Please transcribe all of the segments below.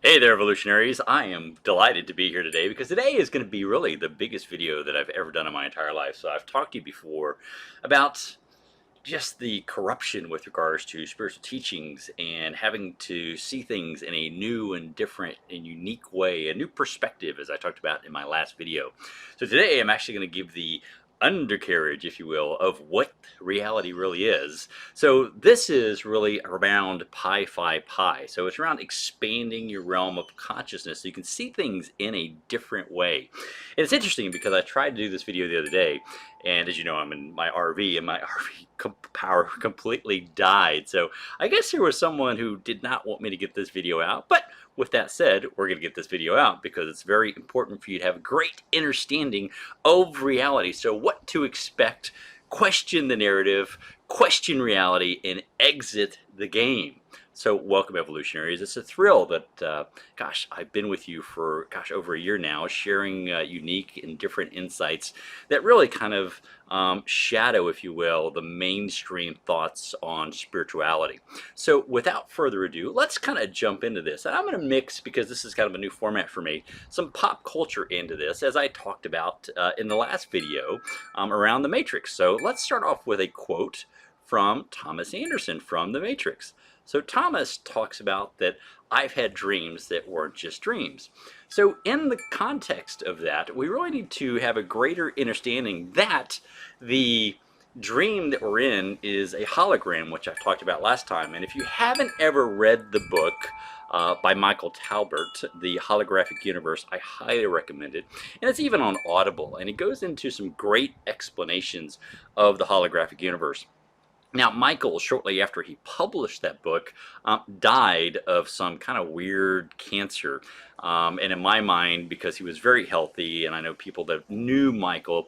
Hey there, evolutionaries. I am delighted to be here today because today is going to be really the biggest video that I've ever done in my entire life. So I've talked to you before about just the corruption with regards to spiritual teachings and having to see things in a new and different and unique way, a new perspective, as I talked about in my last video. So today I'm actually going to give the undercarriage, if you will, of what reality really is. So this is really around pi phi pi. So it's around expanding your realm of consciousness so you can see things in a different way. And it's interesting because I tried to do this video the other day, and as you know, I'm in my RV, and my RV power completely died. So I guess there was someone who did not want me to get this video out. But with that said, we're going to get this video out because it's very important for you to have a great understanding of reality. So what to expect, question the narrative, question reality, and exit the game. So welcome, evolutionaries. It's a thrill that, gosh, I've been with you for, over a year now, sharing unique and different insights that really kind of shadow, if you will, the mainstream thoughts on spirituality. So without further ado, let's kind of jump into this. And I'm going to mix, because this is kind of a new format for me, some pop culture into this, as I talked about in the last video around the Matrix. So let's start off with a quote from Thomas Anderson from the Matrix. So Thomas talks about that I've had dreams that weren't just dreams. So in the context of that, we really need to have a greater understanding that the dream that we're in is a hologram, which I talked about last time. And if you haven't ever read the book by Michael Talbert, The Holographic Universe, I highly recommend it. And it's even on Audible, and it goes into some great explanations of the holographic universe. Now, Michael, shortly after he published that book, died of some kind of weird cancer. And in my mind, because he was very healthy, and I know people that knew Michael,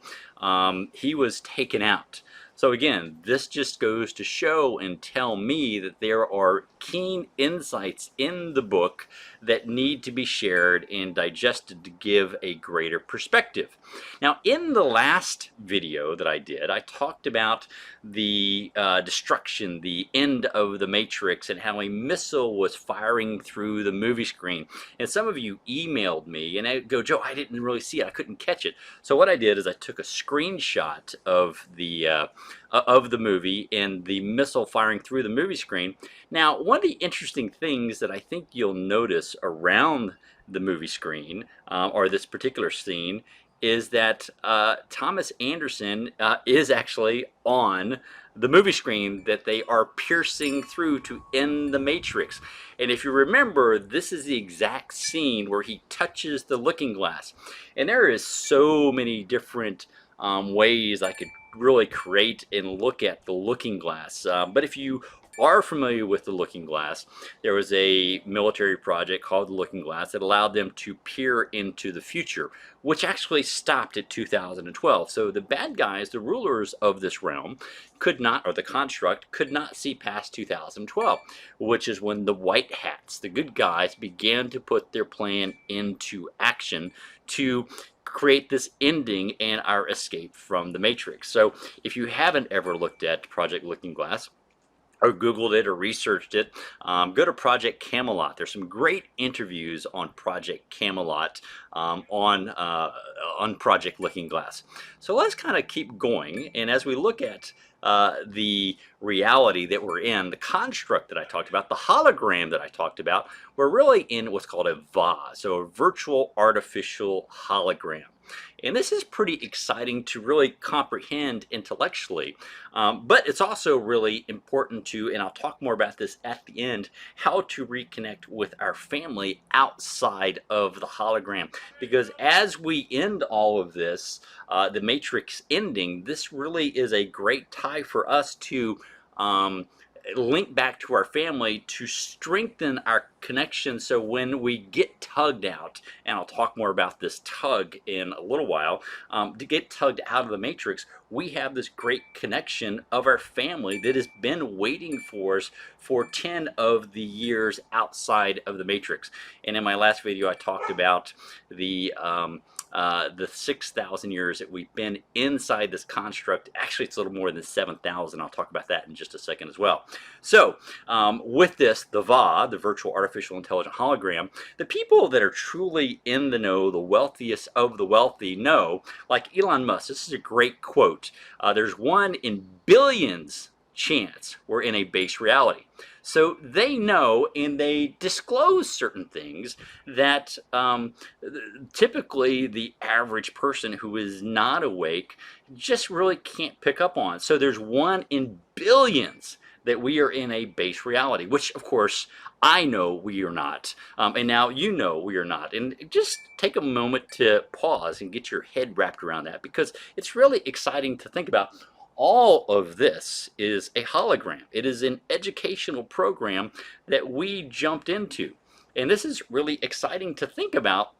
he was taken out. So again, this just goes to show and tell me that there are keen insights in the book that need to be shared and digested to give a greater perspective. Now, in the last video that I did, I talked about the destruction, the end of the Matrix, and how a missile was firing through the movie screen. And some of you emailed me, and I go, Joe, I didn't really see it. I couldn't catch it. So what I did is I took a screenshot of the movie and the missile firing through the movie screen. Now, one of the interesting things that I think you'll notice around the movie screen, or this particular scene, is that Thomas Anderson is actually on the movie screen that they are piercing through to end the Matrix. And if you remember, this is the exact scene where he touches the looking glass. And there is so many different ways I could really create and look at the looking glass. But if you are familiar with the looking glass, there was a military project called the Looking Glass that allowed them to peer into the future, which actually stopped at 2012. So the bad guys, the rulers of this realm, could not, or the construct, could not see past 2012, which is when the white hats, the good guys, began to put their plan into action to create this ending and our escape from the Matrix. So if you haven't ever looked at Project Looking Glass, or Googled it or researched it, go to Project Camelot. There's some great interviews on Project Camelot on Project Looking Glass. So let's kind of keep going, and as we look at the reality that we're in, the construct that I talked about, the hologram that I talked about, we're really in what's called a VA, so a virtual artificial hologram. And this is pretty exciting to really comprehend intellectually, but it's also really important to, and I'll talk more about this at the end, how to reconnect with our family outside of the hologram. Because as we end all of this, the Matrix ending, this really is a great tie for us to link back to our family to strengthen our connection, so when we get tugged out, and I'll talk more about this tug in a little while, to get tugged out of the Matrix, we have this great connection of our family that has been waiting for us for 10 of the years outside of the Matrix. And in my last video, I talked about the 6,000 years that we've been inside this construct. Actually, it's a little more than 7,000. I'll talk about that in just a second as well. So with this, the VA, the virtual artificial artificial intelligent hologram, the people that are truly in the know, the wealthiest of the wealthy, know, like Elon Musk. This is a great quote. There's 1 in billions chance we're in a base reality. So they know, and they disclose certain things that typically the average person who is not awake just really can't pick up on. So there's 1 in billions that we are in a base reality, which of course I know we are not. And now you know we are not. And just take a moment to pause and get your head wrapped around that, because it's really exciting to think about. All of this is a hologram. It is an educational program that we jumped into. And this is really exciting to think about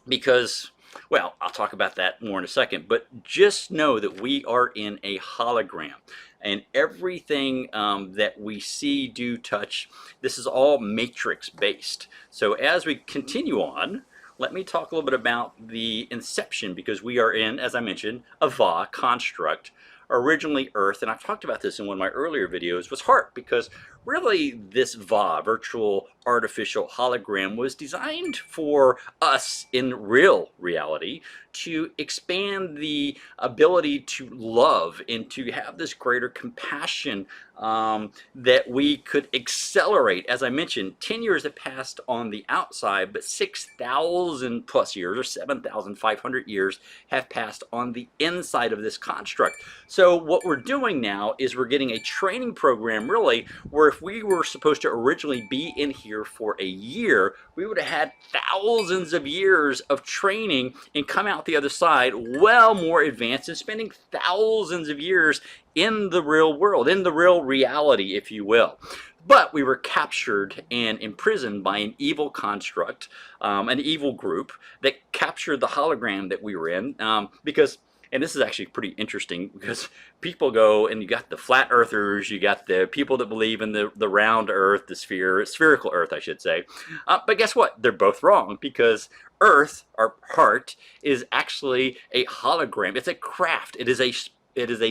because, well, I'll talk about that more in a second, but just know that we are in a hologram. And everything that we see, do, touch, this is all matrix based. So as we continue on, let me talk a little bit about the inception, because we are in, as I mentioned, a VA construct. Originally Earth, and I've talked about this in one of my earlier videos, was heart, because really this VA, virtual artificial hologram, was designed for us in real reality to expand the ability to love and to have this greater compassion, that we could accelerate. As I mentioned, 10 years have passed on the outside, but 6,000 plus years, or 7,500 years, have passed on the inside of this construct. So what we're doing now is we're getting a training program, really, where if we were supposed to originally be in here for a year, we would have had thousands of years of training and come out the other side well more advanced and spending thousands of years in the real world, in the real reality, if you will. But we were captured and imprisoned by an evil construct, an evil group that captured the hologram that we were in, because, and this is actually pretty interesting, because people go, and you got the flat earthers, you got the people that believe in the round earth, the spherical earth, I should say. But guess what? They're both wrong, because Earth, our heart, is actually a hologram. It's a craft. It is a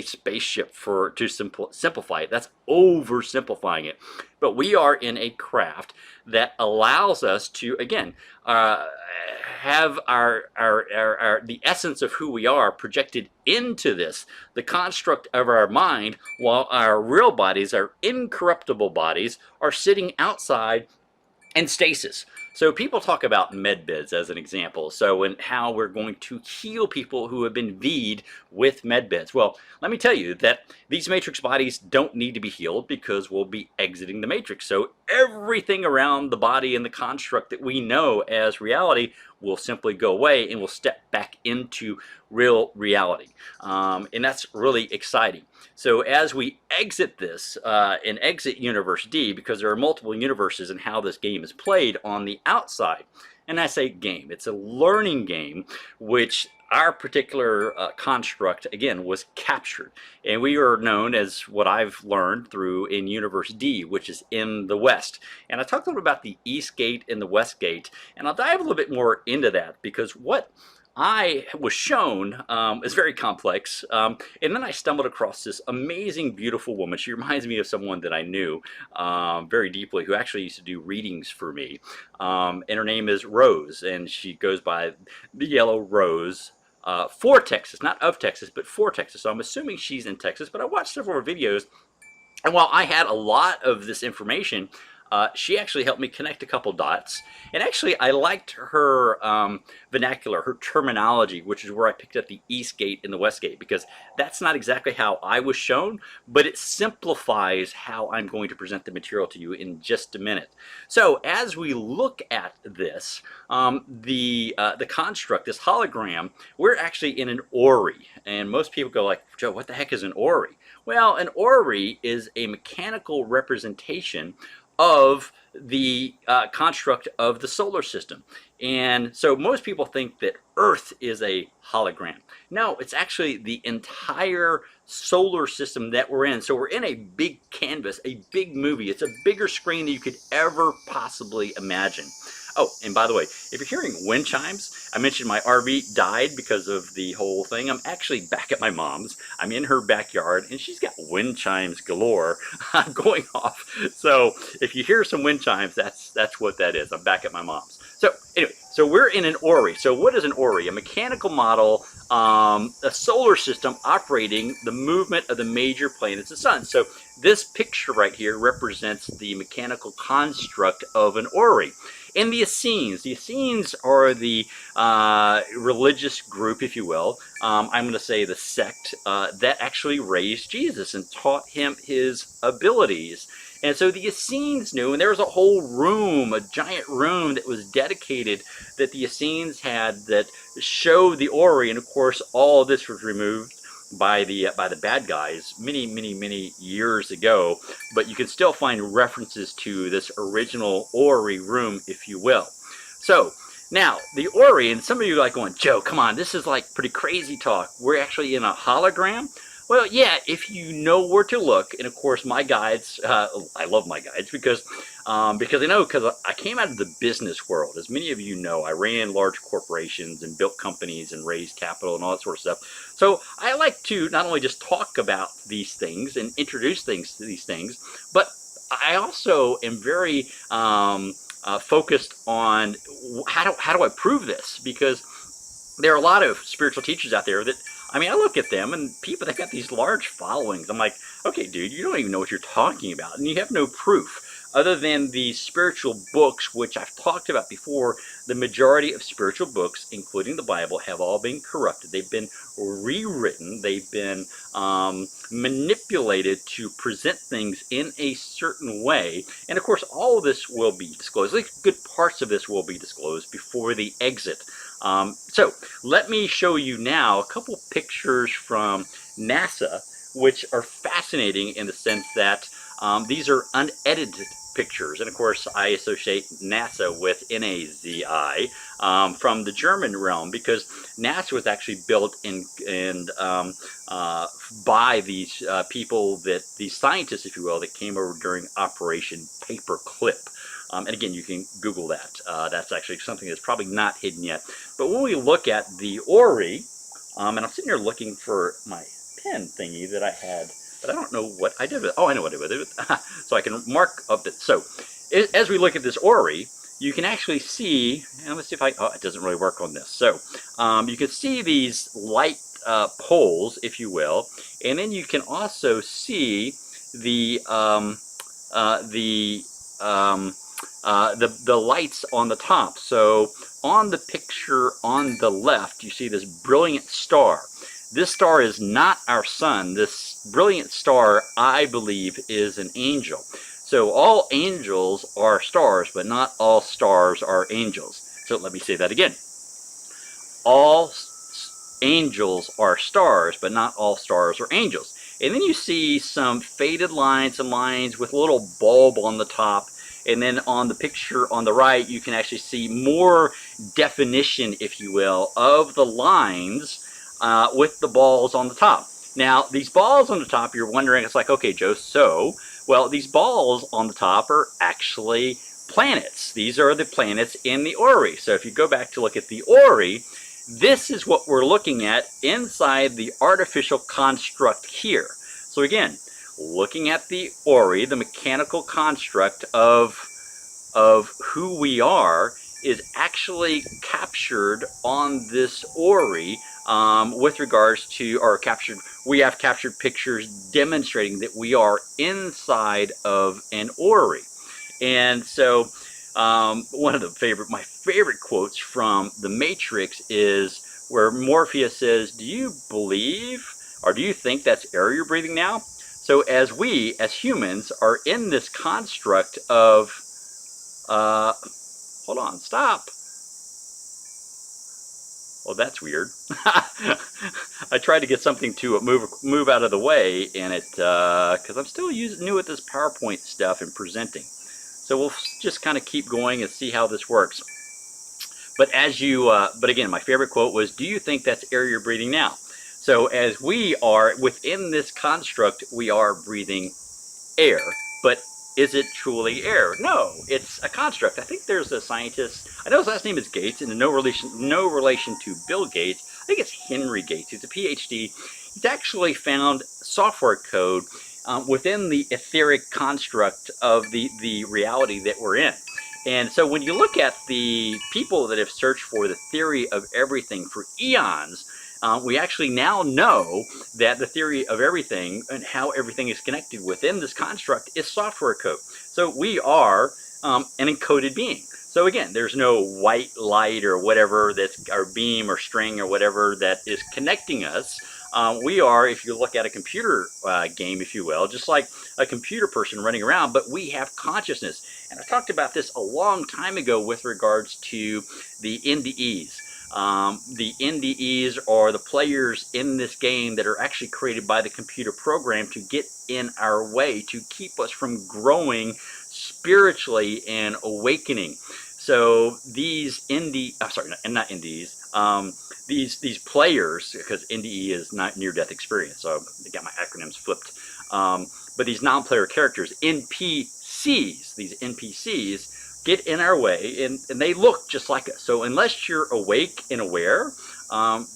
spaceship, to simplify it. That's oversimplifying it. But we are in a craft that allows us to, again, have the essence of who we are projected into this, the construct of our mind, while our real bodies, our incorruptible bodies, are sitting outside in stasis. So people talk about med beds as an example. So, and how we're going to heal people who have been V'd with med beds. Well, let me tell you that these matrix bodies don't need to be healed, because we'll be exiting the matrix. So everything around the body and the construct that we know as reality will simply go away, and we'll step back into real reality. And that's really exciting. So as we exit this and exit Universe D, because there are multiple universes in how this game is played on the outside, and I say game, it's a learning game, which our particular construct, again, was captured. And we are known as, what I've learned through, in Universe D, which is in the West. And I talked a little about the East Gate and the West Gate, and I'll dive a little bit more into that, because what I was shown is very complex. And then I stumbled across this amazing, beautiful woman. She reminds me of someone that I knew very deeply, who actually used to do readings for me. And her name is Rose, and she goes by the Yellow Rose. For Texas, not of Texas, but for Texas. So I'm assuming she's in Texas, but I watched several of her videos, and while I had a lot of this information, she actually helped me connect a couple dots. And actually, I liked her vernacular, her terminology, which is where I picked up the East Gate and the West Gate, because that's not exactly how I was shown, but it simplifies how I'm going to present the material to you in just a minute. So as we look at this, the construct, this hologram, we're actually in an orrery. And most people go like, Joe, what the heck is an orrery? Well, an orrery is a mechanical representation of the construct of the solar system. And so most people think that Earth is a hologram. No, it's actually the entire solar system that we're in. So we're in a big canvas, a big movie. It's a bigger screen than you could ever possibly imagine. Oh, and by the way, if you're hearing wind chimes, I mentioned my RV died because of the whole thing. I'm actually back at my mom's. I'm in her backyard, and she's got wind chimes galore going off. So if you hear some wind chimes, that's what that is. I'm back at my mom's. So anyway, so we're in an orrery. So what is an orrery? A mechanical model, a solar system operating the movement of the major planets and suns. So this picture right here represents the mechanical construct of an orrery. And the Essenes are the religious group, if you will. I'm going to say the sect that actually raised Jesus and taught him his abilities. And so the Essenes knew, and there was a whole room, a giant room that was dedicated that the Essenes had that showed the orrery. And of course, all of this was removed by the bad guys many years ago, but you can still find references to this original orrery room, if you will. So now the orrery, and some of you are like going, Joe, come on, this is like pretty crazy talk. We're actually in a hologram. Well, yeah, if you know where to look, and of course my guides, I love my guides because I came out of the business world. As many of you know, I ran large corporations and built companies and raised capital and all that sort of stuff. So I like to not only just talk about these things and introduce things to these things, but I also am very focused on how do I prove this, because there are a lot of spiritual teachers out there that, I mean, I look at them and people, they've got these large followings. I'm like, okay, dude, you don't even know what you're talking about, and you have no proof other than the spiritual books, which I've talked about before. The majority of spiritual books, including the Bible, have all been corrupted. They've been rewritten. They've been manipulated to present things in a certain way. And of course, all of this will be disclosed. At least good parts of this will be disclosed before the exit. So let me show you now a couple pictures from NASA, which are fascinating in the sense that these are unedited pictures. And of course, I associate NASA with NAZI from the German realm, because NASA was actually built by these people, these scientists, if you will, that came over during Operation Paperclip. And again, you can Google that. That's actually something that's probably not hidden yet. But when we look at the orrery, and I'm sitting here looking for my pen thingy that I had, but I don't know what I did with it. Oh, I know what I did with it. So I can mark up that. So as we look at this orrery, you can actually see, and let's see if oh, it doesn't really work on this. So you can see these light poles, if you will, and then you can also see the lights on the top. So on the picture on the left, you see this brilliant star. This star is not our sun. This brilliant star, I believe, is an angel. So all angels are stars, but not all stars are angels. So let me say that again. All angels are stars, but not all stars are angels. And then you see some faded lines and lines with a little bulb on the top. And then on the picture on the right, you can actually see more definition, if you will, of the lines with the balls on the top. Now, these balls on the top, you're wondering, it's like, okay, Joe, so, well, these balls on the top are actually planets. These are the planets in the orrery. So if you go back to look at the orrery, this is what we're looking at inside the artificial construct here. So again, looking at the orrery, the mechanical construct of who we are is actually captured on this orrery with regards to, we have captured pictures demonstrating that we are inside of an orrery. And so one of my favorite quotes from The Matrix is where Morpheus says, do you believe, or do you think that's air you're breathing now? So as we, as humans, are in this construct of, hold on, stop. Well, that's weird. I tried to get something to move out of the way, and it, because I'm still new at this PowerPoint stuff and presenting. So we'll just kind of keep going and see how this works. But but again, my favorite quote was, do you think that's air you're breathing now? So as we are within this construct, we are breathing air, but is it truly air? No, it's a construct. I think there's a scientist, I know his last name is Gates, and no relation to Bill Gates. I think it's Henry Gates. He's a PhD. He's actually found software code within the etheric construct of the reality that we're in. And so when you look at the people that have searched for the theory of everything for eons, we actually now know that the theory of everything and how everything is connected within this construct is software code. So we are an encoded being. So again, there's no white light or whatever that's our beam or string or whatever that is connecting us. We are, if you look at a computer game, if you will, just like a computer person running around, but we have consciousness. And I talked about this a long time ago with regards to the NDEs. The NDEs are the players in this game that are actually created by the computer program to get in our way, to keep us from growing spiritually and awakening. So these not NDEs, these players, because NDE is not near-death experience, so I got my acronyms flipped. But these non-player characters, NPCs, these NPCs, get in our way, and they look just like us. So unless you're awake and aware,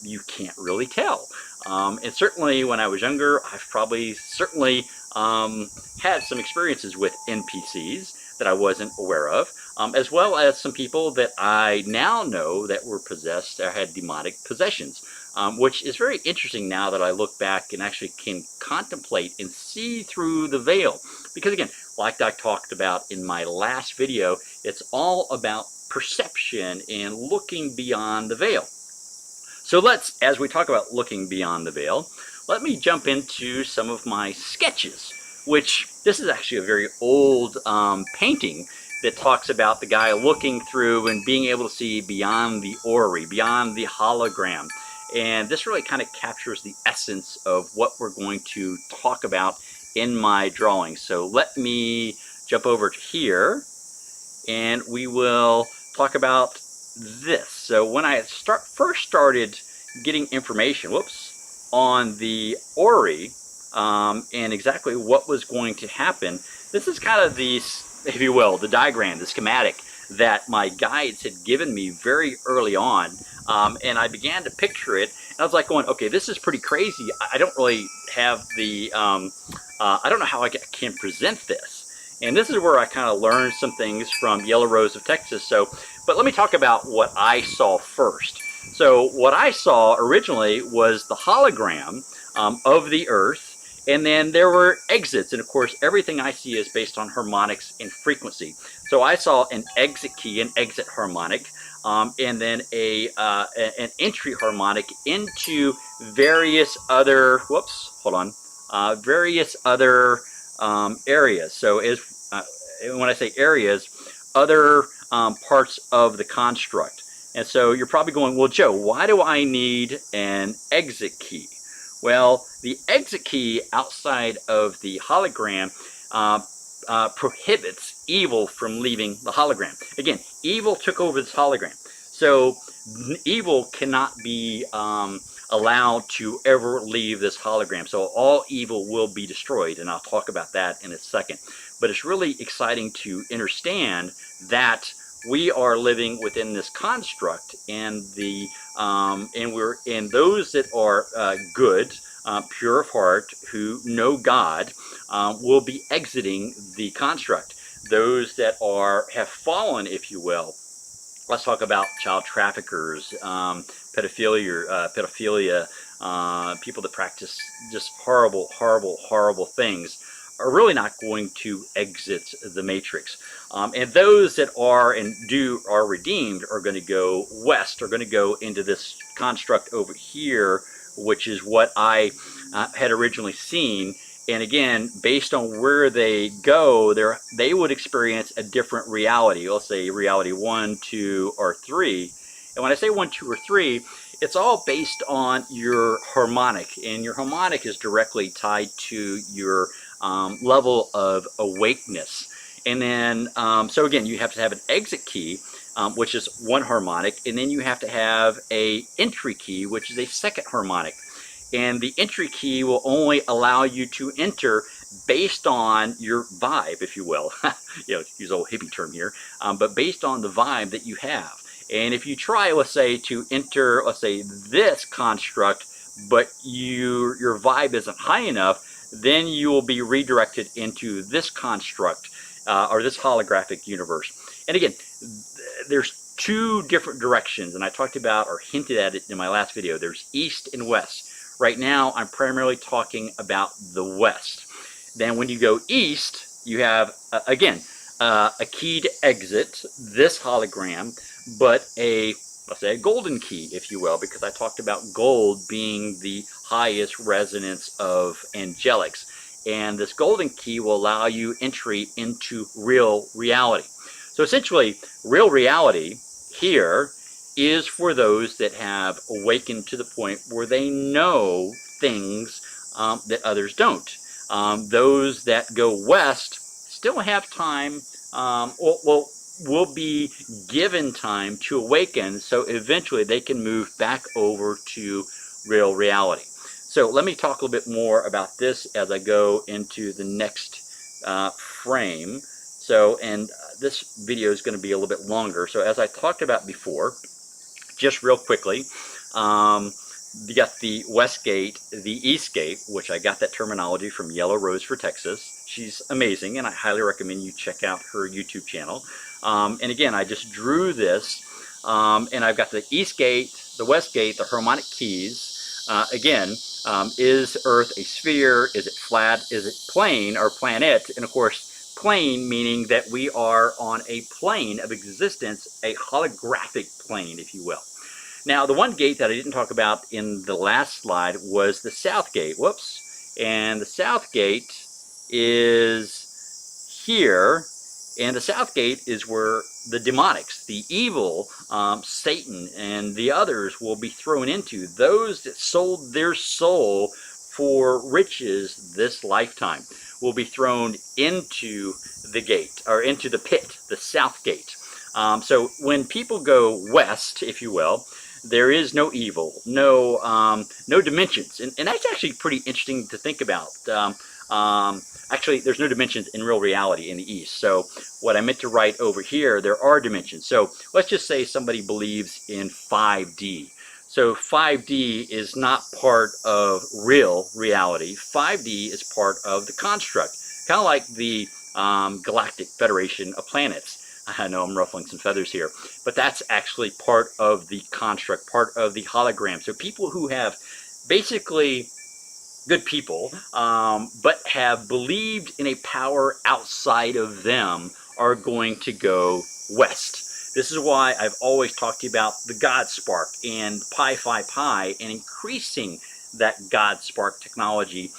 you can't really tell. And certainly when I was younger, I've probably certainly had some experiences with NPCs that I wasn't aware of, as well as some people that I now know that were possessed or had demonic possessions, which is very interesting now that I look back and actually can contemplate and see through the veil. Because again, like I talked about in my last video, it's all about perception and looking beyond the veil. So let's, as we talk about looking beyond the veil, let me jump into some of my sketches, which this is actually a very old painting that talks about the guy looking through and being able to see beyond the orrery, beyond the hologram. And this really kind of captures the essence of what we're going to talk about in my drawing. So let me jump over to here and we will talk about this. So when I first started getting information, on the orrery and exactly what was going to happen, this is kind of the, if you will, the diagram, the schematic that my guides had given me very early on. And I began to picture it, and I was like going, okay, this is pretty crazy. I don't really have the, I don't know how I can present this. And this is where I kind of learned some things from Yellow Rose of Texas. So, but let me talk about what I saw first. So what I saw originally was the hologram of the Earth, and then there were exits, and of course everything I see is based on harmonics and frequency. So I saw an exit key, an exit harmonic, and then an entry harmonic into various other, various other areas. So when I say areas, other parts of the construct. And so you're probably going, well, Joe, why do I need an exit key? Well, the exit key outside of the hologram prohibits evil from leaving the hologram. Again, evil took over this hologram. So evil cannot be allowed to ever leave this hologram. So all evil will be destroyed, and I'll talk about that in a second. But it's really exciting to understand that we are living within this construct, and the and those that are good, pure of heart, who know God, will be exiting the construct. Those that have fallen, if you will. Let's talk about child traffickers, pedophilia, people that practice just horrible, horrible, horrible things, are really not going to exit the matrix. And those that are redeemed are going to go west, are going to go into this construct over here, which is what I had originally seen. And again, based on where they go, they would experience a different reality. Let's say reality 1, 2, or 3. And when I say 1, 2, or 3, it's all based on your harmonic, and your harmonic is directly tied to your level of awakeness. And then, so again, you have to have an exit key, which is 1 harmonic, and then you have to have a entry key, which is a 2nd harmonic. And the entry key will only allow you to enter based on your vibe, if you will. Use a old hippie term here, but based on the vibe that you have. And if you try, let's say, to enter, let's say, this construct, but your vibe isn't high enough, then you will be redirected into this construct, or this holographic universe. And again, there's two different directions, and I talked about or hinted at it in my last video. There's east and west. Right now, I'm primarily talking about the west. Then when you go east, you have, again, a key to exit this hologram, but let's say a golden key, if you will, because I talked about gold being the highest resonance of angelics. And this golden key will allow you entry into real reality. So essentially, real reality here is for those that have awakened to the point where they know things that others don't. Those that go west still have time, will be given time to awaken, so eventually they can move back over to real reality. So let me talk a little bit more about this as I go into the next frame. So, and this video is going to be a little bit longer. So as I talked about before, just real quickly, you got the West Gate, the East Gate, which I got that terminology from Yellow Rose for Texas. She's amazing, and I highly recommend you check out her YouTube channel. And again, I just drew this, and I've got the East Gate, the West Gate, the Harmonic Keys. Again, is Earth a sphere? Is it flat? Is it plane or planet? And of course, plane meaning that we are on a plane of existence, a holographic plane, if you will. Now, the one gate that I didn't talk about in the last slide was the South Gate. Whoops. And the South Gate is here. And the South Gate is where the demonics, the evil, Satan, and the others will be thrown into. Those that sold their soul for riches this lifetime will be thrown into the gate, or into the pit, the South Gate. So when people go west, if you will, there is no evil, no dimensions, and that's actually pretty interesting to think about. Actually, there's no dimensions in real reality in the East. So what I meant to write over here, there are dimensions. So let's just say somebody believes in 5D. So 5D is not part of real reality. 5D is part of the construct, kind of like the Galactic Federation of Planets. I know I'm ruffling some feathers here, but that's actually part of the construct, part of the hologram. So people who have basically good people, but have believed in a power outside of them are going to go west. This is why I've always talked to you about the God Spark and Pi Phi Pi and increasing that God Spark technology,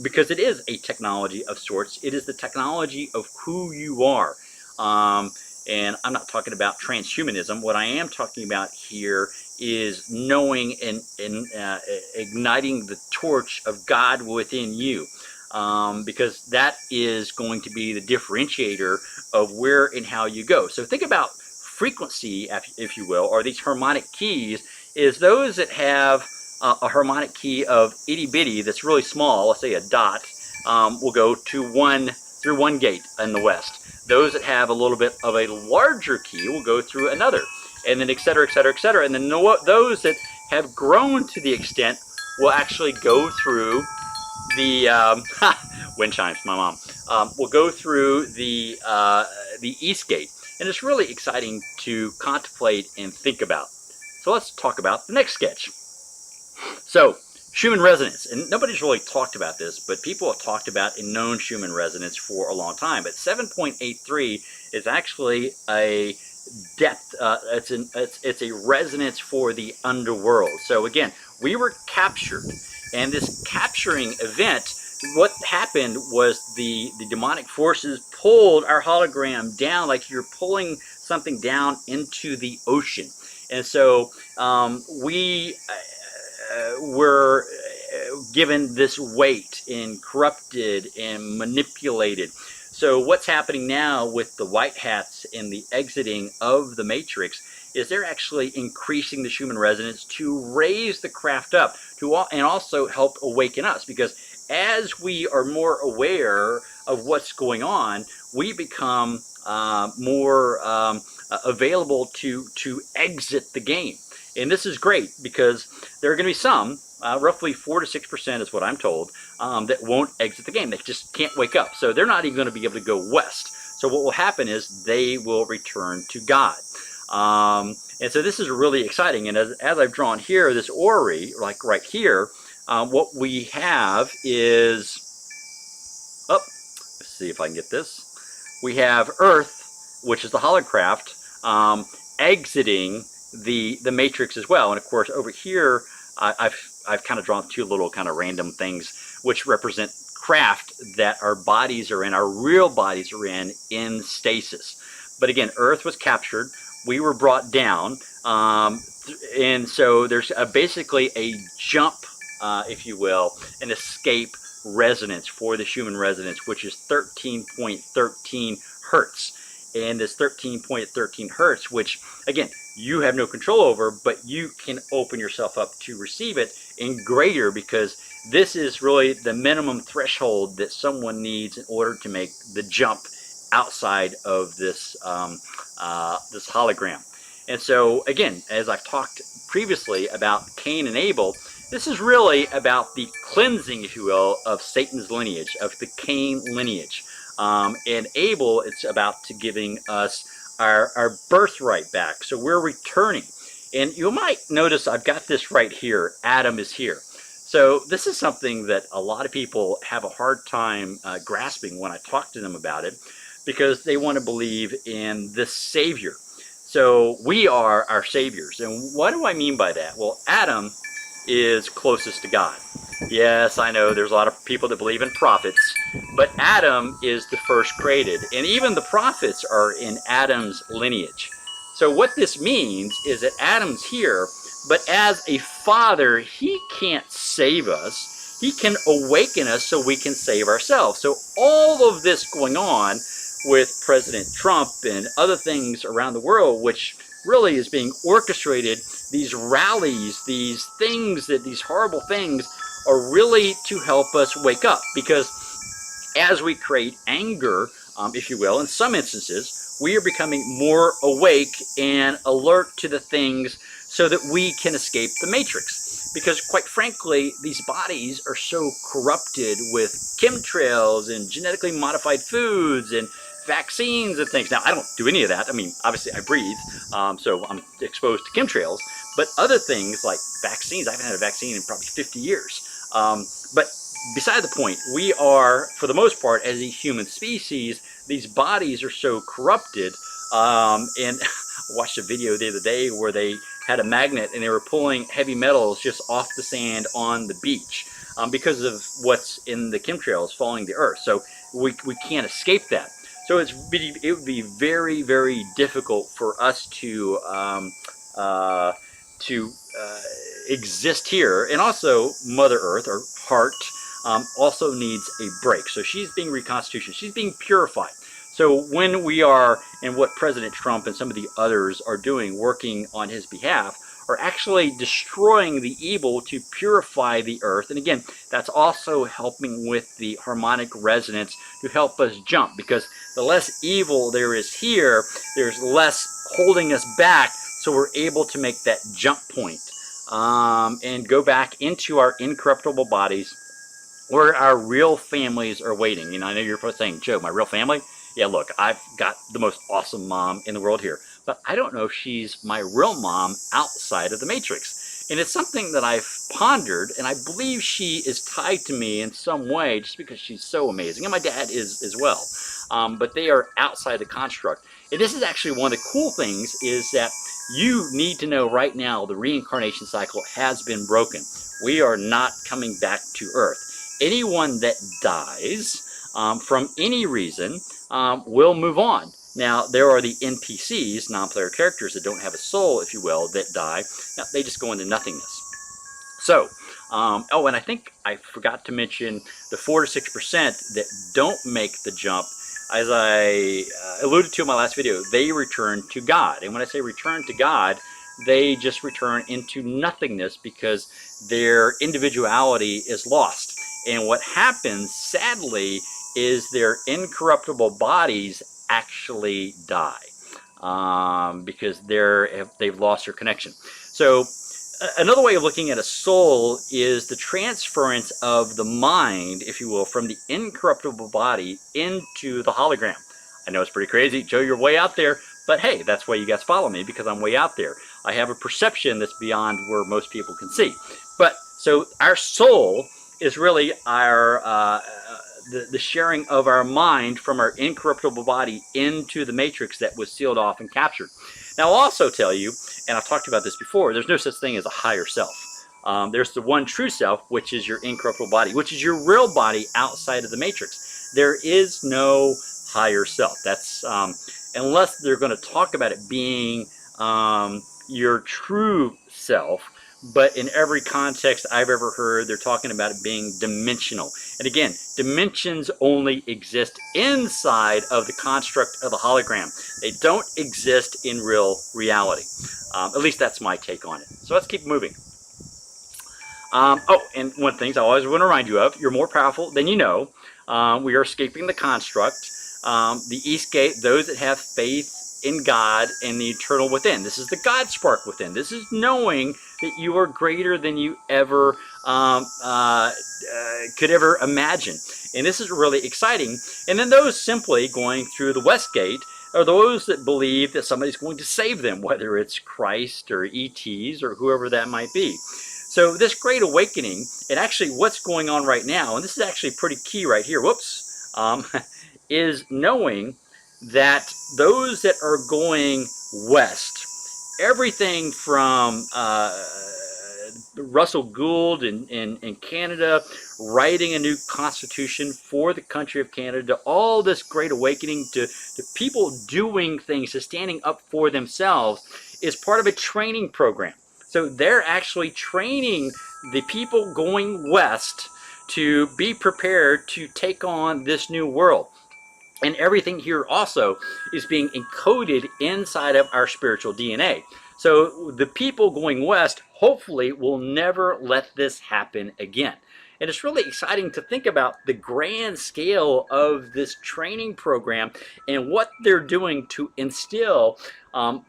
because it is a technology of sorts. It is the technology of who you are. And I'm not talking about transhumanism. What I am talking about here is knowing and igniting the torch of God within you, because that is going to be the differentiator of where and how you go. So think about frequency, if you will, or these harmonic keys, is those that have a harmonic key of itty bitty that's really small, let's say a dot, will go to through one gate in the west. Those that have a little bit of a larger key will go through another, and then et cetera, et cetera, et cetera. And then those that have grown to the extent will actually go through the wind chimes. My mom will go through the East Gate, and it's really exciting to contemplate and think about. So let's talk about the next sketch. So, Schumann resonance, and nobody's really talked about this, but people have talked about and known Schumann resonance for a long time. But 7.83 is actually a depth. It's a resonance for the underworld. So again, we were captured, and this capturing event, what happened was the demonic forces pulled our hologram down like you're pulling something down into the ocean, and so we were given this weight and corrupted and manipulated. So what's happening now with the white hats and the exiting of the matrix is they're actually increasing the Schumann resonance to raise the craft up and also help awaken us, because as we are more aware of what's going on, we become more available to exit the game. And this is great because there are going to be some, roughly 4 to 6% is what I'm told, that won't exit the game. They just can't wake up. So they're not even going to be able to go west. So what will happen is they will return to God. And so this is really exciting. And as I've drawn here, this orrery, like right here, what we have is, let's see if I can get this. We have Earth, which is the holocraft, exiting the matrix as well. And of course, over here, I've kind of drawn two little kind of random things which represent craft that our bodies are in, our real bodies are in stasis. But again, Earth was captured. We were brought down. And so there's basically a jump, if you will, an escape resonance for the human resonance, which is 13.13 hertz. And this 13.13 hertz, which again, you have no control over, but you can open yourself up to receive it in greater, because this is really the minimum threshold that someone needs in order to make the jump outside of this this hologram. And so again, as I've talked previously about Cain and Abel, this is really about the cleansing, if you will, of Satan's lineage, of the Cain lineage. And Abel, it's about to giving us our birthright back. So we're returning. And you might notice I've got this right here. Adam is here. So this is something that a lot of people have a hard time grasping when I talk to them about it, because they want to believe in this Savior. So we are our saviors. And what do I mean by that? Well, Adam is closest to God. Yes, I know there's a lot of people that believe in prophets, but Adam is the first created. And even the prophets are in Adam's lineage. So what this means is that Adam's here, but as a father, he can't save us. He can awaken us so we can save ourselves. So all of this going on with President Trump and other things around the world, which really is being orchestrated, these rallies, these things, that these horrible things are really to help us wake up. Because as we create anger, if you will, in some instances, we are becoming more awake and alert to the things so that we can escape the matrix. Because quite frankly, these bodies are so corrupted with chemtrails and genetically modified foods and vaccines and things. Now, I don't do any of that. I mean, obviously I breathe, so I'm exposed to chemtrails, but other things like vaccines, I haven't had a vaccine in probably 50 years. But beside the point, we are, for the most part, as a human species, these bodies are so corrupted. And I watched a video the other day where they had a magnet and they were pulling heavy metals just off the sand on the beach because of what's in the chemtrails falling to Earth. So we can't escape that. So it would be very, very difficult for us to exist here. And also Mother Earth, or Heart, also needs a break. So she's being reconstituted. She's being purified. So when we are, and what President Trump and some of the others are doing, working on his behalf, are actually destroying the evil to purify the earth. And again, that's also helping with the harmonic resonance to help us jump, because the less evil there is here, there's less holding us back, so we're able to make that jump point and go back into our incorruptible bodies where our real families are waiting. You know, I know you're saying, Joe, my real family? Yeah, look, I've got the most awesome mom in the world here, but I don't know if she's my real mom outside of the matrix. And it's something that I've pondered, and I believe she is tied to me in some way just because she's so amazing. And my dad is as well. But they are outside the construct. And this is actually one of the cool things, is that you need to know right now the reincarnation cycle has been broken. We are not coming back to Earth. Anyone that dies from any reason will move on. Now, there are the NPCs, non-player characters, that don't have a soul, if you will, that die. Now, they just go into nothingness. So, oh, and I think I forgot to mention the 4 to 6% that don't make the jump. As I alluded to in my last video, they return to God. And when I say return to God, they just return into nothingness because their individuality is lost. And what happens, sadly, is their incorruptible bodies actually die because they've lost their connection. So another way of looking at a soul is the transference of the mind, if you will, from the incorruptible body into the hologram. I know it's pretty crazy. Joe, you're way out there, but hey, that's why you guys follow me, because I'm way out there. I have a perception that's beyond where most people can see. But so our soul is really our the sharing of our mind from our incorruptible body into the matrix that was sealed off and captured. Now, I'll also tell you, and I've talked about this before, there's no such thing as a higher self. There's the one true self, which is your incorruptible body, which is your real body outside of the matrix. There is no higher self. That's unless they're going to talk about it being your true self. But in every context I've ever heard, they're talking about it being dimensional. And again, dimensions only exist inside of the construct of the hologram. They don't exist in real reality. At least that's my take on it. So let's keep moving. Oh, and one thing I always want to remind you of, you're more powerful than you know. We are escaping the construct. The East Gate, those that have faith in God and the eternal within. This is the God spark within. This is knowing that you are greater than you ever could ever imagine. And this is really exciting. And then those simply going through the West Gate are those that believe that somebody's going to save them, whether it's Christ or ETs or whoever that might be. So this Great Awakening, and actually what's going on right now, and this is actually pretty key right here, whoops, is knowing that those that are going west, everything from Russell Gould in Canada writing a new constitution for the country of Canada, all this Great Awakening to people doing things, to standing up for themselves, is part of a training program. So they're actually training the people going west to be prepared to take on this new world. And everything here also is being encoded inside of our spiritual DNA. So the people going west hopefully will never let this happen again. And it's really exciting to think about the grand scale of this training program and what they're doing to instill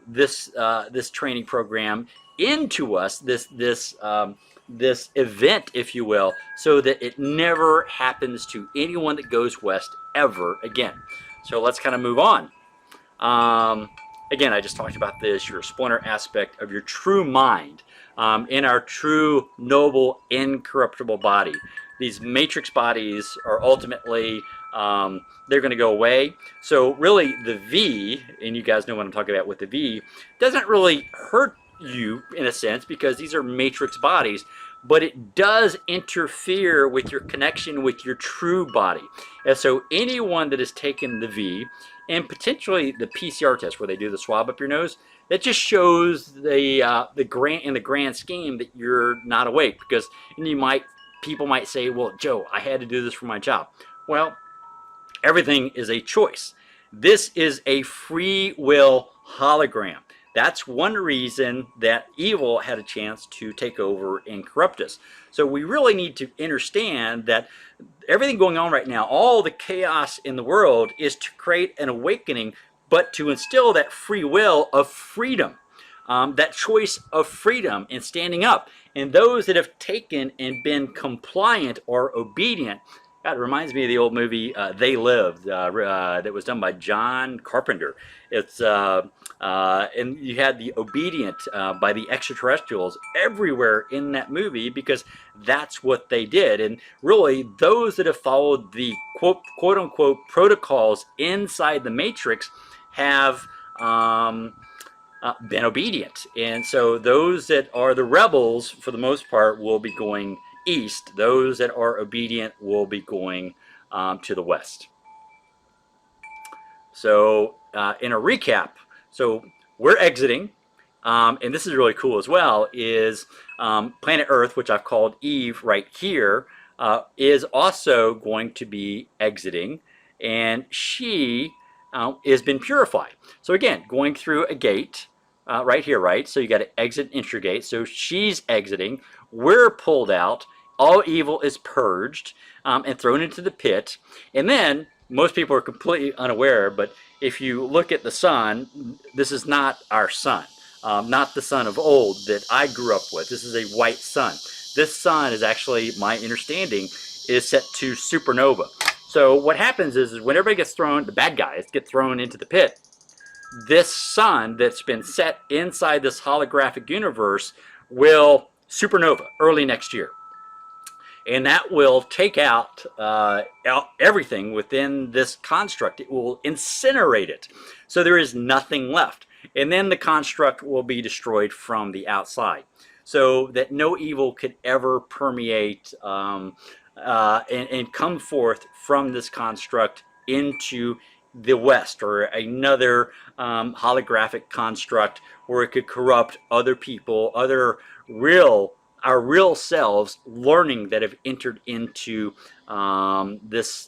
this training program into us, this event, if you will, so that it never happens to anyone that goes west ever again. So let's kind of move on. Again, I just talked about this, your splinter aspect of your true mind in our true, noble, incorruptible body. These matrix bodies are ultimately, they're going to go away. So really the V, and you guys know what I'm talking about with the V, doesn't really hurt you in a sense because these are matrix bodies, but it does interfere with your connection with your true body. And so anyone that has taken the V and potentially the PCR test where they do the swab up your nose, that just shows the grand scheme that you're not awake, because people might say, well, Joe, I had to do this for my job. Well, everything is a choice. This is a free will hologram. That's one reason that evil had a chance to take over and corrupt us. So we really need to understand that everything going on right now, all the chaos in the world, is to create an awakening, but to instill that free will of freedom, that choice of freedom and standing up. And those that have taken and been compliant or obedient, God, it reminds me of the old movie They Lived that was done by John Carpenter. It's and you had the obedient by the extraterrestrials everywhere in that movie, because that's what they did. And really, those that have followed the quote unquote protocols inside the Matrix have been obedient. And so those that are the rebels, for the most part, will be going east. Those that are obedient will be going to the west. So in a recap, so we're exiting, and this is really cool as well, is planet Earth, which I've called Eve right here, is also going to be exiting, and she has been purified. So again, going through a gate right here, right? So you got to exit intragate. So she's exiting. We're pulled out. All evil is purged. and thrown into the pit. And then most people are completely unaware, but if you look at the sun, this is not our sun, not the sun of old that I grew up with. This is a white sun. This sun is actually, my understanding, is set to supernova. So what happens is when everybody gets thrown, the bad guys get thrown into the pit, this sun that's been set inside this holographic universe will supernova early next year. And that will take out everything within this construct. It will incinerate it. So there is nothing left. And then the construct will be destroyed from the outside, so that no evil could ever permeate and come forth from this construct into the West, or another holographic construct where it could corrupt other people, other our real selves, learning that have entered into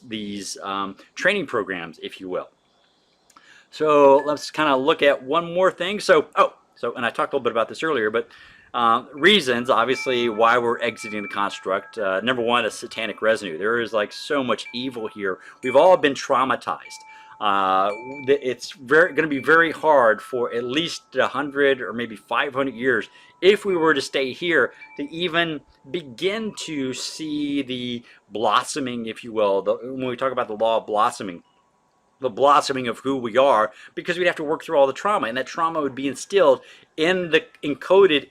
these training programs, if you will. So let's kind of look at one more thing. And I talked a little bit about this earlier, but reasons, obviously, why we're exiting the construct. Number one is satanic residue. There is like so much evil here. We've all been traumatized. It's going to be very hard for at least 100 or maybe 500 years, if we were to stay here, to even begin to see the blossoming, if you will, when we talk about the law of blossoming, the blossoming of who we are, because we'd have to work through all the trauma, and that trauma would be encoded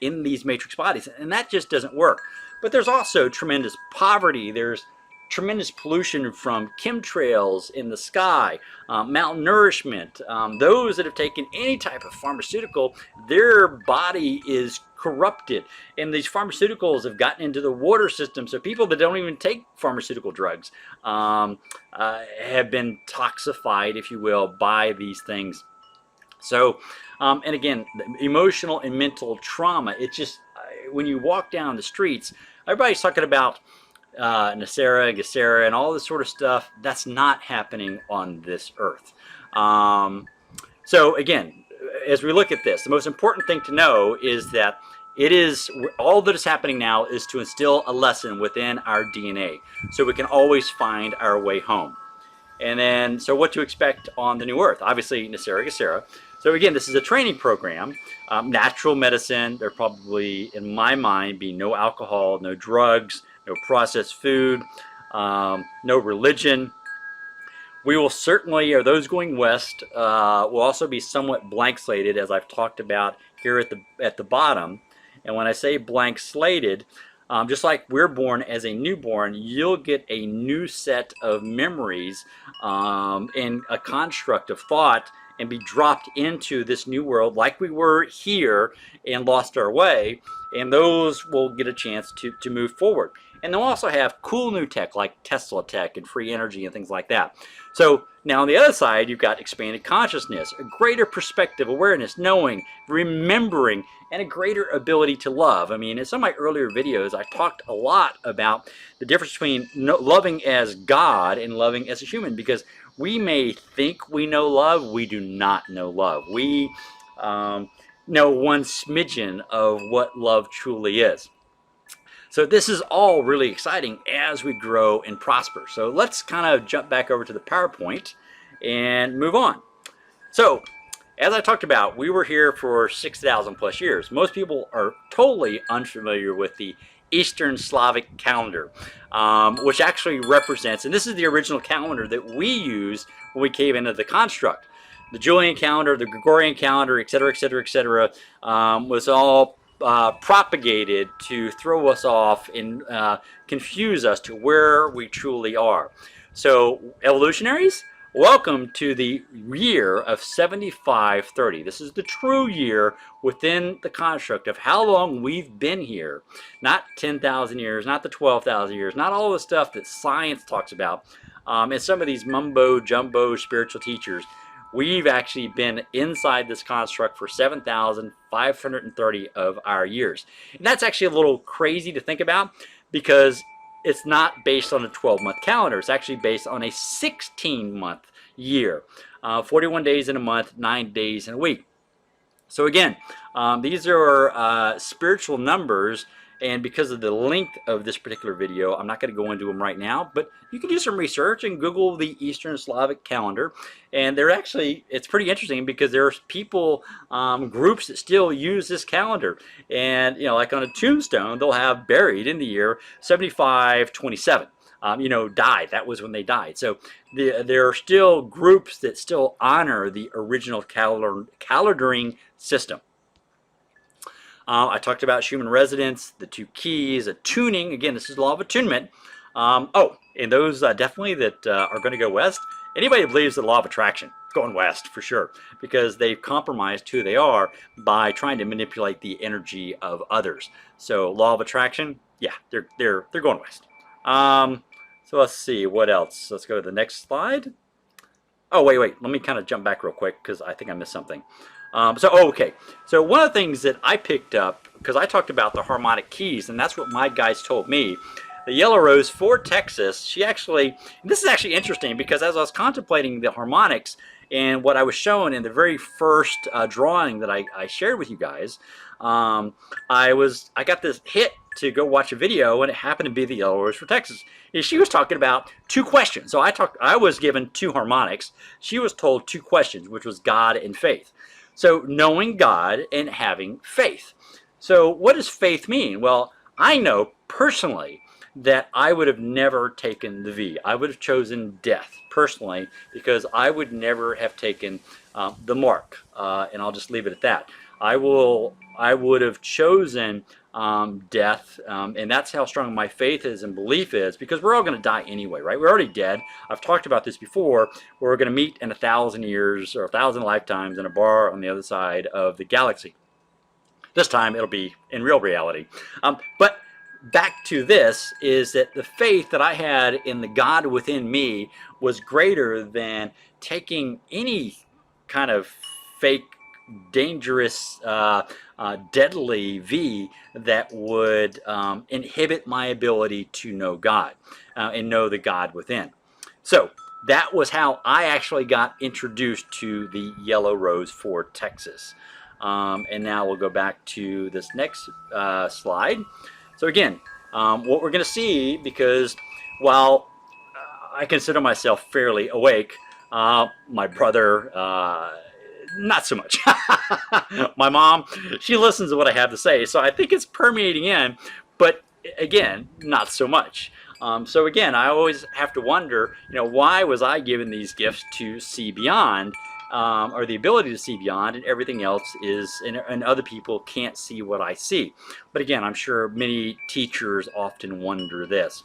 in these matrix bodies, and that just doesn't work. But there's also tremendous poverty. There's tremendous pollution from chemtrails in the sky, malnourishment. Those that have taken any type of pharmaceutical, their body is corrupted, and these pharmaceuticals have gotten into the water system, so people that don't even take pharmaceutical drugs have been toxified, if you will, by these things. So and again, the emotional and mental trauma, it's just when you walk down the streets, everybody's talking about Nasera, Gesera, and all this sort of stuff. That's not happening on this earth. So again, as we look at this, the most important thing to know is that all that is happening now is to instill a lesson within our DNA, so we can always find our way home. And then, so what to expect on the new earth? Obviously, Nasera, Gesera. So again, this is a training program, natural medicine. There probably, in my mind, be no alcohol, no drugs, no processed food, no religion. We will certainly, or those going west, will also be somewhat blank slated, as I've talked about here at the bottom. And when I say blank slated, just like we're born as a newborn, you'll get a new set of memories and a construct of thought, and be dropped into this new world like we were here and lost our way, and those will get a chance to move forward. And they'll also have cool new tech like Tesla tech and free energy and things like that. So now on the other side, you've got expanded consciousness, a greater perspective, awareness, knowing, remembering, and a greater ability to love. I mean, in some of my earlier videos, I talked a lot about the difference between loving as God and loving as a human, because we may think we know love, we do not know love. We know one smidgen of what love truly is. So this is all really exciting as we grow and prosper. So let's kind of jump back over to the PowerPoint and move on. So as I talked about, we were here for 6,000 plus years. Most people are totally unfamiliar with the Eastern Slavic calendar, which actually represents, and this is the original calendar that we use when we came into the construct. The Julian calendar, the Gregorian calendar, etc., etc., etc., was all propagated to throw us off and confuse us to where we truly are. So evolutionaries, welcome to the year of 7530. This is the true year within the construct of how long we've been here. Not 10,000 years, not the 12,000 years, not all the stuff that science talks about. And some of these mumbo jumbo spiritual teachers, we've actually been inside this construct for 7,530 of our years. And that's actually a little crazy to think about, because it's not based on a 12-month calendar. It's actually based on a 16-month year. 41 days in a month, 9 days in a week. So again, these are spiritual numbers, And because of the length of this particular video, I'm not going to go into them right now, but you can do some research and Google the Eastern Slavic calendar. And they're actually, it's pretty interesting because there's people, groups that still use this calendar. And, you know, like on a tombstone, they'll have buried in the year 7527. Died. That was when they died. So there are still groups that still honor the original calendaring system. I talked about human resonance, the 2 keys, attuning. Again, this is law of attunement. And those definitely that are going to go west. Anybody who believes the law of attraction, going west for sure, because they've compromised who they are by trying to manipulate the energy of others. So law of attraction, yeah, they're going west. So let's see what else. Let's go to the next slide. Oh, wait. Let me kind of jump back real quick because I think I missed something. Okay. So one of the things that I picked up, because I talked about the harmonic keys, and that's what my guys told me. The Yellow Rose for Texas, this is actually interesting because as I was contemplating the harmonics and what I was shown in the very first drawing that I shared with you guys, I got this hit to go watch a video, and it happened to be the Yellow Rose for Texas. And she was talking about 2 questions. So I was given 2 harmonics. She was told 2 questions, which was God and faith. So knowing God and having faith. So what does faith mean? Well, I know personally that I would have never taken the V. I would have chosen death personally because I would never have taken the mark. And I'll just leave it at that. I would have chosen death, and that's how strong my faith is and belief is, because we're all going to die anyway, right? We're already dead. I've talked about this before. We're going to meet in 1,000 years or 1,000 lifetimes in a bar on the other side of the galaxy. This time it'll be in real reality. But back to this is that the faith that I had in the God within me was greater than taking any kind of fake, dangerous, deadly V that would inhibit my ability to know God and know the God within. So that was how I actually got introduced to the Yellow Rose for Texas. And now we'll go back to this next slide. So again, what we're going to see, because while I consider myself fairly awake, my brother, not so much. My mom, she listens to what I have to say, so I think it's permeating in, but again, not so much. So again, I always have to wonder, why was I given these gifts to see beyond, or the ability to see beyond, and everything else is, and other people can't see what I see. But again, I'm sure many teachers often wonder this.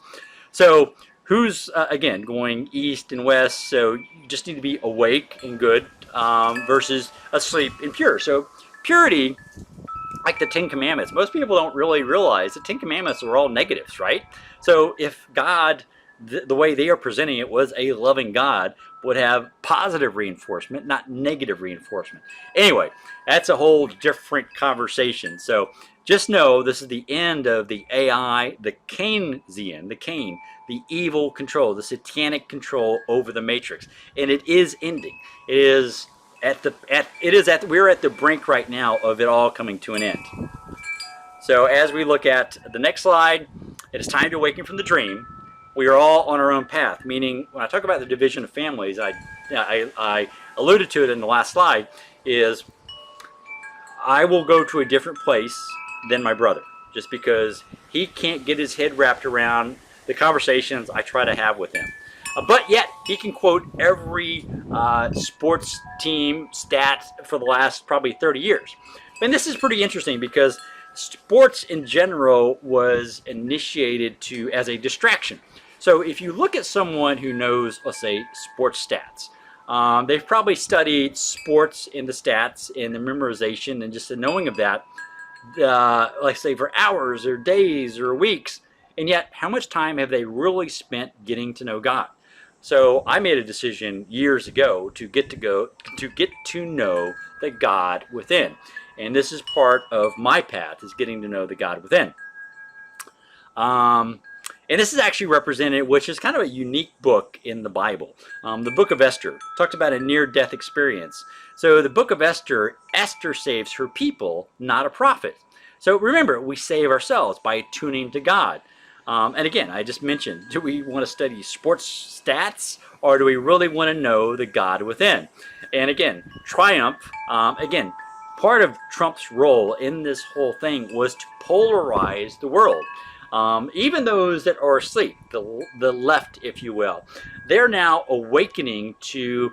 So who's, again, going east and west, so you just need to be awake and good versus asleep and pure. So purity, like the 10 Commandments, most people don't really realize the 10 Commandments are all negatives, right? So if God, the way they are presenting it, was a loving God, would have positive reinforcement, not negative reinforcement. Anyway, that's a whole different conversation. So just know this is the end of the AI, the Keynesian, the evil control, the satanic control over the matrix, and it is ending. We're at the brink right now of it all coming to an end. So as we look at the next slide, it is time to awaken from the dream. We are all on our own path, meaning when I talk about the division of families, I alluded to it in the last slide, is I will go to a different place than my brother, just because he can't get his head wrapped around the conversations I try to have with him. But yet, he can quote every sports team stat for the last probably 30 years. And this is pretty interesting because sports in general was initiated as a distraction. So if you look at someone who knows, let's say, sports stats, they've probably studied sports in the stats and the memorization and just the knowing of that, like say for hours or days or weeks. And yet, how much time have they really spent getting to know God? So I made a decision years ago to get to know the God within. And this is part of my path, is getting to know the God within. And this is actually represented, which is kind of a unique book in the Bible. The book of Esther talks about a near-death experience. So the book of Esther, Esther saves her people, not a prophet. So remember, we save ourselves by tuning to God. And again, I just mentioned, do we want to study sports stats, or do we really want to know the God within? And again, triumph, again, part of Trump's role in this whole thing was to polarize the world. Even those that are asleep, the left, if you will, they're now awakening to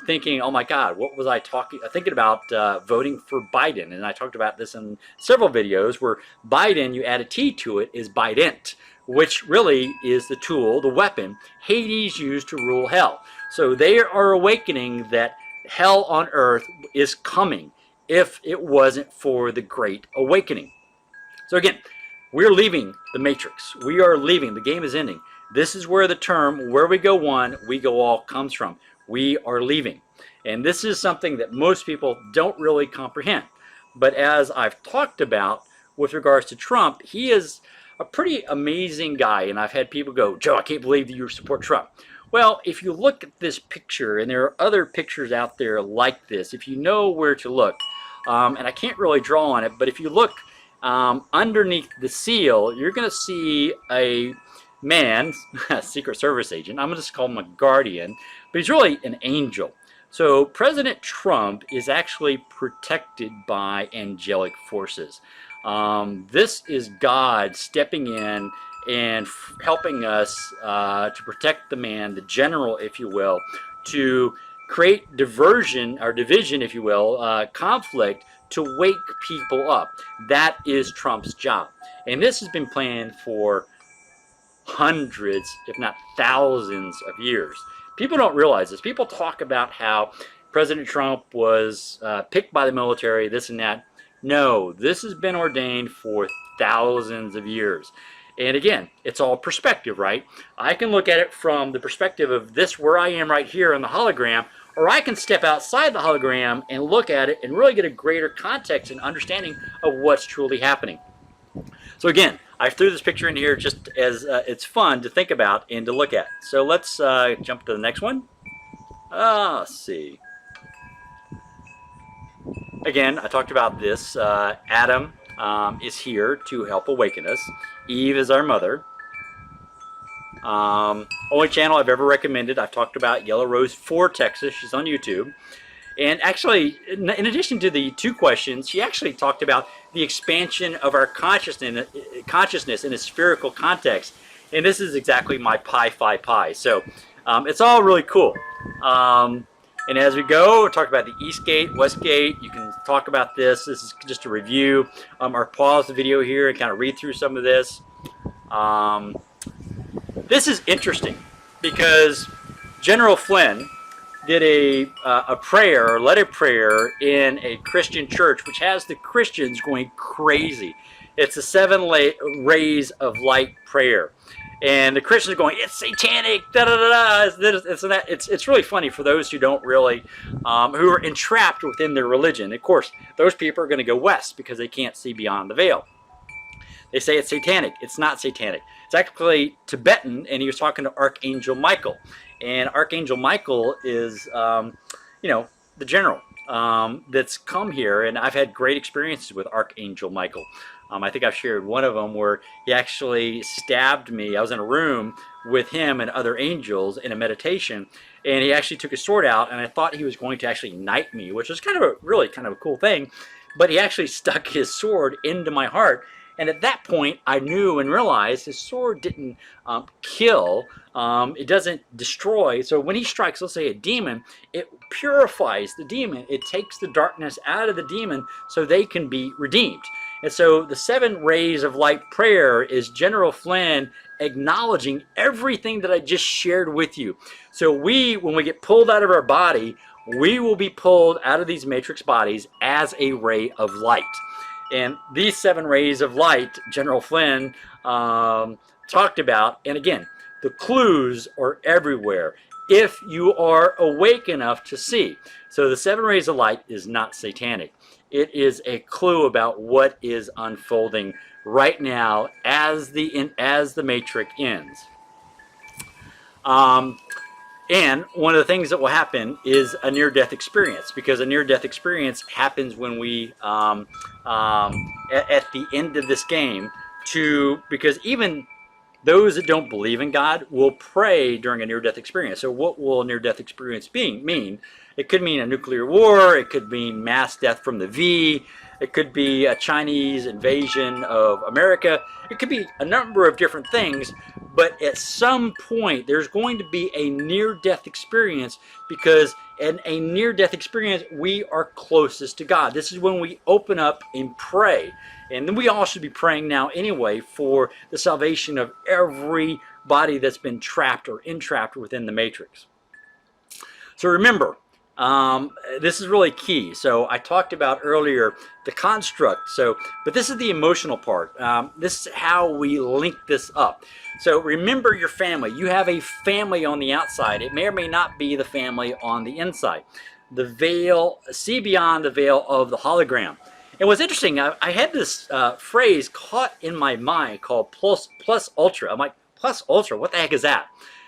thinking, oh my God, what was I thinking about voting for Biden? And I talked about this in several videos where Biden, you add a T to it, is Bident, which really is the tool, the weapon Hades used to rule hell. So they are awakening that hell on earth is coming if it wasn't for the Great Awakening. So again, we're leaving the matrix. We are leaving. The game is ending. This is where the term, where we go one, we go all comes from. We are leaving. And this is something that most people don't really comprehend. But as I've talked about with regards to Trump, he is a pretty amazing guy. And I've had people go, Joe, I can't believe that you support Trump. Well, if you look at this picture, and there are other pictures out there like this, if you know where to look, and I can't really draw on it, but if you look underneath the seal, you're going to see a man, a Secret Service agent. I'm going to just call him a guardian, but he's really an angel. So President Trump is actually protected by angelic forces. This is God stepping in and helping us to protect the man, the general, if you will, to create diversion, or division, if you will, conflict, to wake people up. That is Trump's job. And this has been planned for hundreds, if not thousands of years. People don't realize this. People talk about how President Trump was picked by the military, this and that. No, this has been ordained for thousands of years. And again, it's all perspective, right? I can look at it from the perspective of this, where I am right here in the hologram, or I can step outside the hologram and look at it and really get a greater context and understanding of what's truly happening. So again, I threw this picture in here just as it's fun to think about and to look at. So let's jump to the next one. Let's see. Again, I talked about this. Adam is here to help awaken us. Eve is our mother. Only channel I've ever recommended. I've talked about Yellow Rose for Texas. She's on YouTube. And actually, in addition to the 2 questions, she actually talked about the expansion of our consciousness in a spherical context. And this is exactly my pi phi pi. So it's all really cool. And as we go, we'll talk about the East Gate, West Gate. You can talk about this. This is just a review. Or pause the video here and kind of read through some of this. This is interesting because General Flynn did a prayer, or led a prayer in a Christian church, which has the Christians going crazy. It's a 7 rays of light prayer. And the Christians are going, it's satanic, da da da da. It's really funny for those who don't really, who are entrapped within their religion. Of course, those people are going to go west because they can't see beyond the veil. They say it's satanic. It's not satanic. It's actually Tibetan, and he was talking to Archangel Michael. And Archangel Michael is, you know, the general that's come here, and I've had great experiences with Archangel Michael. I think I've shared one of them where he actually stabbed me. I was in a room with him and other angels in a meditation, and he actually took his sword out, and I thought he was going to actually knight me, which was kind of a cool thing. But he actually stuck his sword into my heart. And at that point, I knew and realized his sword didn't kill. It doesn't destroy. So when he strikes, let's say, a demon, it purifies the demon. It takes the darkness out of the demon so they can be redeemed. And so the 7 rays of light prayer is General Flynn acknowledging everything that I just shared with you. So when we get pulled out of our body, we will be pulled out of these matrix bodies as a ray of light. And these 7 rays of light, General Flynn talked about, and again, the clues are everywhere if you are awake enough to see. So the 7 rays of light is not satanic. It is a clue about what is unfolding right now as the matrix ends. And one of the things that will happen is a near-death experience, because a near-death experience happens when we, at the end of this game, because even those that don't believe in God will pray during a near-death experience. So what will a near-death experience mean? It could mean a nuclear war. It could mean mass death from the V. It could be a Chinese invasion of America. It could be a number of different things. But at some point, there's going to be a near-death experience, because in a near-death experience, we are closest to God. This is when we open up and pray. And then we all should be praying now anyway for the salvation of everybody that's been trapped or entrapped within the matrix. So remember, this is really key. So I talked about earlier the construct. But this is the emotional part. This is how we link this up. So remember your family. You have a family on the outside. It may or may not be the family on the inside. The veil, see beyond the veil of the hologram. And what's interesting, I had this phrase caught in my mind called plus ultra. I'm like, plus ultra, what the heck is that?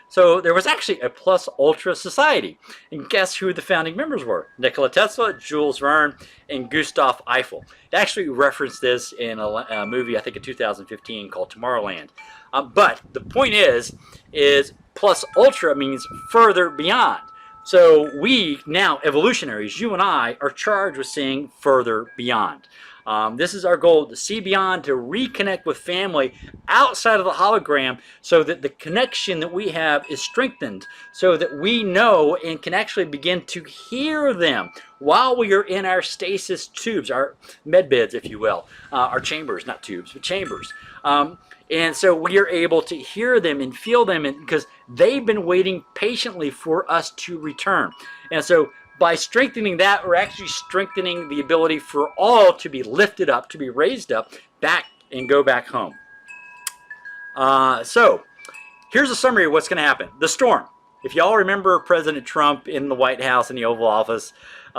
So there was actually a plus ultra society. And guess who the founding members were? Nikola Tesla, Jules Verne, and Gustav Eiffel. They actually referenced this in a movie, I think in 2015, called Tomorrowland. But the point is plus ultra means further beyond. So we now, evolutionaries, you and I, are charged with seeing further beyond. This is our goal, to see beyond, to reconnect with family outside of the hologram, so that the connection that we have is strengthened, so that we know and can actually begin to hear them while we are in our stasis tubes, our med beds, if you will, our chambers, not tubes, but chambers. And so we are able to hear them and feel them, because they've been waiting patiently for us to return. And so by strengthening that, we're actually strengthening the ability for all to be lifted up, to be raised up, back and go back home. So here's a summary of what's going to happen. The storm. If y'all remember, President Trump in the White House, in the Oval Office,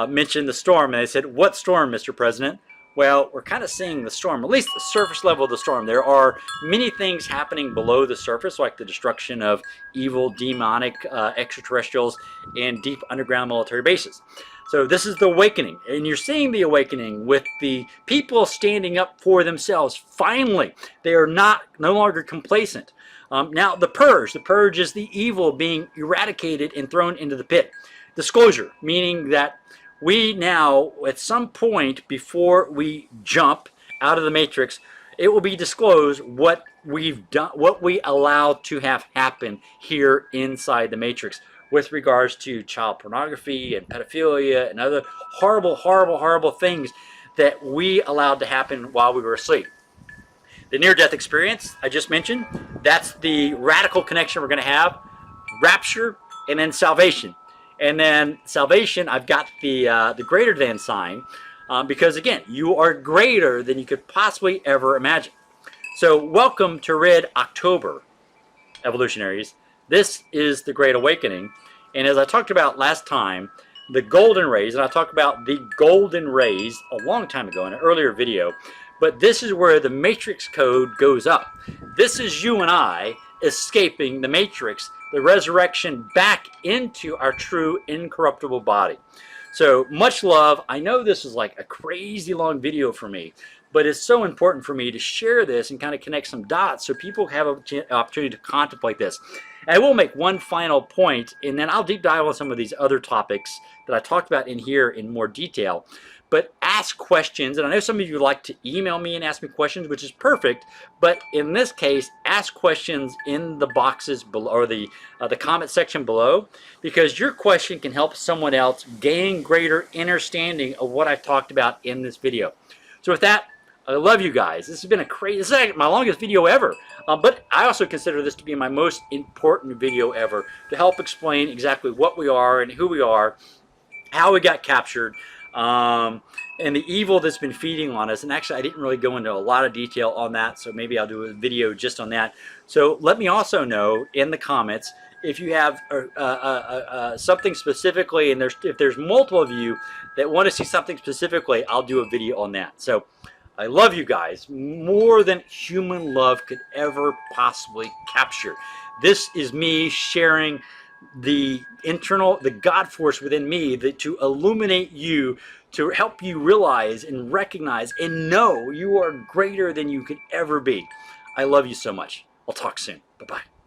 mentioned the storm, and they said, "What storm, Mr. President?" Well, we're kind of seeing the storm, at least the surface level of the storm. There are many things happening below the surface, like the destruction of evil, demonic extraterrestrials and deep underground military bases. So this is the awakening, and you're seeing the awakening with the people standing up for themselves. Finally, they are no longer complacent. Now the purge is the evil being eradicated and thrown into the pit. Disclosure, meaning that we now, at some point before we jump out of the matrix, it will be disclosed what we've done, what we allowed to have happen here inside the matrix with regards to child pornography and pedophilia and other horrible, horrible, horrible things that we allowed to happen while we were asleep. The near-death experience I just mentioned, that's the radical connection we're going to have, rapture, and then salvation. And then salvation, I've got the greater than sign, because again, you are greater than you could possibly ever imagine. So welcome to Red October, evolutionaries. This is the Great Awakening. And as I talked about last time, the golden rays, and I talked about the golden rays a long time ago in an earlier video, but this is where the matrix code goes up. This is you and I escaping the matrix, the resurrection back into our true incorruptible body. So much love. I know this is like a crazy long video for me, but it's so important for me to share this and kind of connect some dots so people have an opportunity to contemplate this. And I will make one final point, and then I'll deep dive on some of these other topics that I talked about in here in more detail. But ask questions, and I know some of you like to email me and ask me questions, which is perfect, but in this case, ask questions in the boxes below, or the comment section below, because your question can help someone else gain greater understanding of what I've talked about in this video. So with that, I love you guys. This has been this is my longest video ever, but I also consider this to be my most important video ever, to help explain exactly what we are and who we are, how we got captured, and the evil that's been feeding on us. And actually, I didn't really go into a lot of detail on that, so maybe I'll do a video just on that. So let me also know in the comments if you have something specifically, and if there's multiple of you that want to see something specifically, I'll do a video on that. So I love you guys more than human love could ever possibly capture. This is me sharing the God force within me to illuminate you, to help you realize and recognize and know you are greater than you could ever be. I love you so much. I'll talk soon. Bye-bye.